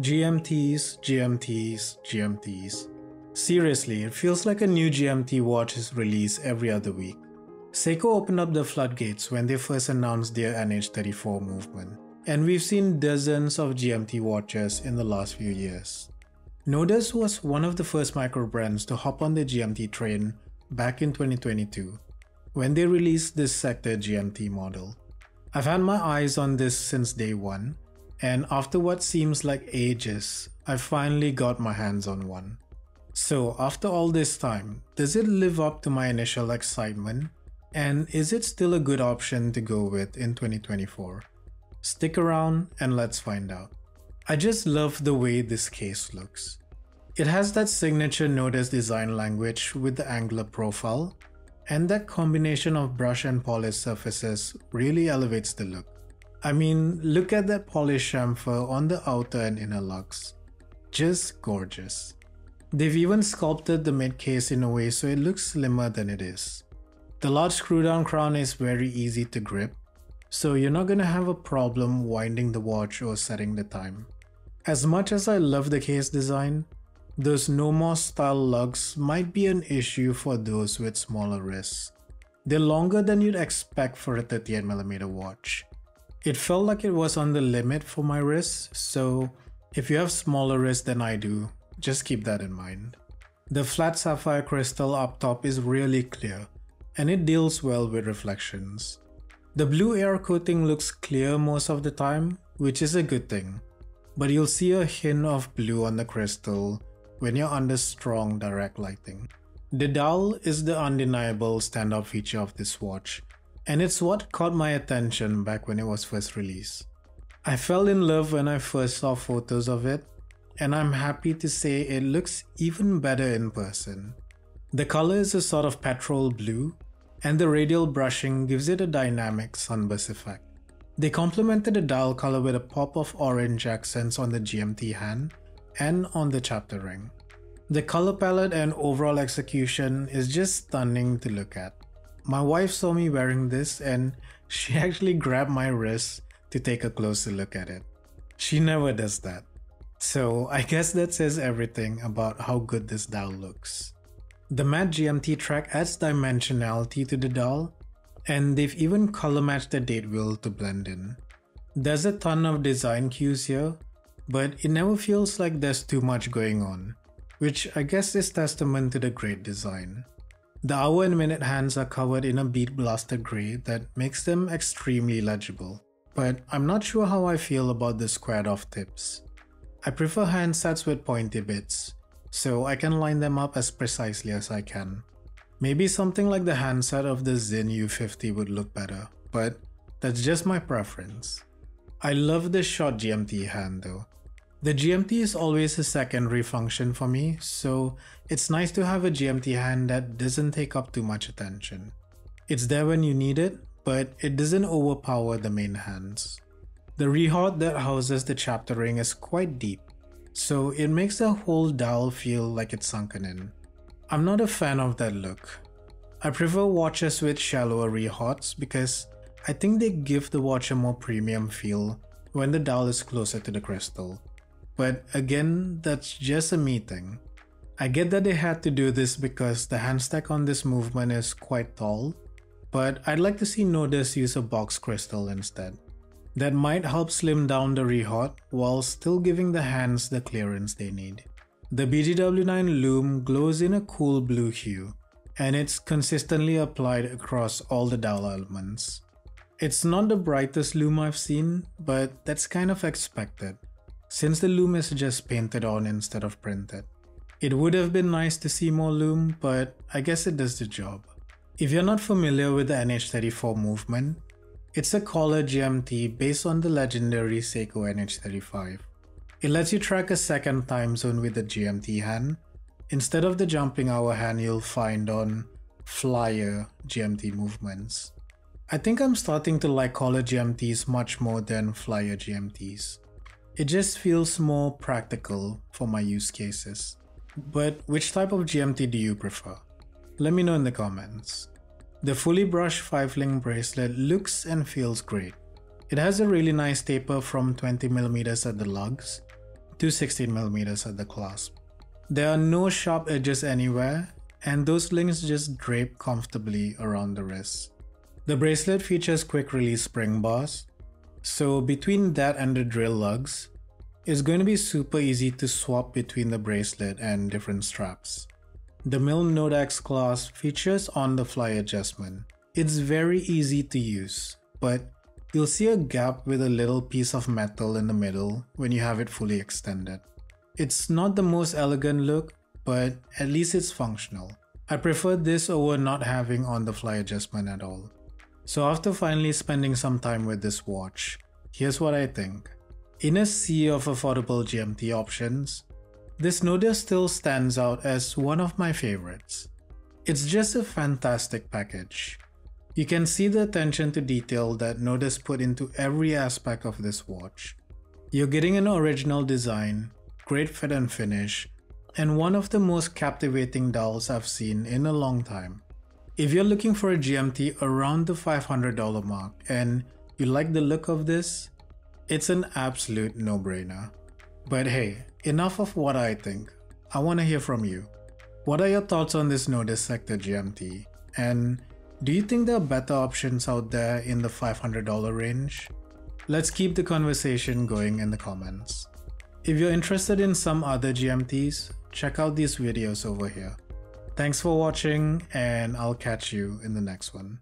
GMTs, GMTs, GMTs. Seriously, it feels like a new GMT watch is released every other week. Seiko opened up the floodgates when they first announced their NH34 movement, and we've seen dozens of GMT watches in the last few years. Nodus was one of the first microbrands to hop on the GMT train back in 2022, when they released this Sector GMT model. I've had my eyes on this since day one, and after what seems like ages, I finally got my hands on one. So after all this time, does it live up to my initial excitement? And is it still a good option to go with in 2024? Stick around and let's find out. I just love the way this case looks. It has that signature Nodus design language with the angular profile, and that combination of brush and polished surfaces really elevates the look. I mean, look at that polished chamfer on the outer and inner lugs. Just gorgeous. They've even sculpted the mid case in a way so it looks slimmer than it is. The large screw down crown is very easy to grip, so you're not gonna have a problem winding the watch or setting the time. As much as I love the case design, those no more style lugs might be an issue for those with smaller wrists. They're longer than you'd expect for a 38mm watch. It felt like it was on the limit for my wrists, so if you have smaller wrists than I do, just keep that in mind. The flat sapphire crystal up top is really clear, and it deals well with reflections. The blue air coating looks clear most of the time, which is a good thing, but you'll see a hint of blue on the crystal when you're under strong direct lighting. The dial is the undeniable standout feature of this watch, and it's what caught my attention back when it was first released. I fell in love when I first saw photos of it, and I'm happy to say it looks even better in person. The color is a sort of petrol blue, and the radial brushing gives it a dynamic sunburst effect. They complemented the dial color with a pop of orange accents on the GMT hand and on the chapter ring. The color palette and overall execution is just stunning to look at. My wife saw me wearing this and she actually grabbed my wrist to take a closer look at it. She never does that. So I guess that says everything about how good this dial looks. The matte GMT track adds dimensionality to the dial, and they've even color matched the date wheel to blend in. There's a ton of design cues here, but it never feels like there's too much going on, which I guess is testament to the great design. The hour and minute hands are covered in a bead blaster gray that makes them extremely legible, but I'm not sure how I feel about the squared off tips. I prefer handsets with pointy bits, so I can line them up as precisely as I can. Maybe something like the handset of the Zin U50 would look better, but that's just my preference. I love the short GMT hand though. The GMT is always a secondary function for me, so it's nice to have a GMT hand that doesn't take up too much attention. It's there when you need it, but it doesn't overpower the main hands. The rehaut that houses the chapter ring is quite deep, so it makes the whole dial feel like it's sunken in. I'm not a fan of that look. I prefer watches with shallower rehauts because I think they give the watch a more premium feel when the dial is closer to the crystal. But again, that's just a me thing. I get that they had to do this because the hand stack on this movement is quite tall, but I'd like to see Nodus use a box crystal instead. That might help slim down the rehaut while still giving the hands the clearance they need. The BGW9 lume glows in a cool blue hue, and it's consistently applied across all the dial elements. It's not the brightest lume I've seen, but that's kind of expected, since the lume is just painted on instead of printed. It would have been nice to see more lume, but I guess it does the job. If you're not familiar with the NH34 movement, it's a collar GMT based on the legendary Seiko NH35. It lets you track a second time zone with the GMT hand, instead of the jumping hour hand you'll find on flyer GMT movements. I think I'm starting to like collar GMTs much more than flyer GMTs. It just feels more practical for my use cases. But which type of GMT do you prefer? Let me know in the comments. The fully brushed 5-link bracelet looks and feels great. It has a really nice taper from 20mm at the lugs, to 16mm at the clasp. There are no sharp edges anywhere, and those links just drape comfortably around the wrist. The bracelet features quick release spring bars, so between that and the drill lugs, it's going to be super easy to swap between the bracelet and different straps. The Milne Nodax clasp features on-the-fly adjustment. It's very easy to use, but you'll see a gap with a little piece of metal in the middle when you have it fully extended. It's not the most elegant look, but at least it's functional. I prefer this over not having on-the-fly adjustment at all. So after finally spending some time with this watch, here's what I think. In a sea of affordable GMT options, this Nodus still stands out as one of my favorites. It's just a fantastic package. You can see the attention to detail that Nodus put into every aspect of this watch. You're getting an original design, great fit and finish, and one of the most captivating dials I've seen in a long time. If you're looking for a GMT around the $500 mark and you like the look of this, it's an absolute no-brainer. But hey, enough of what I think. I want to hear from you. What are your thoughts on this Nodus Sector GMT? And do you think there are better options out there in the $500 range? Let's keep the conversation going in the comments. If you're interested in some other GMTs, check out these videos over here. Thanks for watching, and I'll catch you in the next one.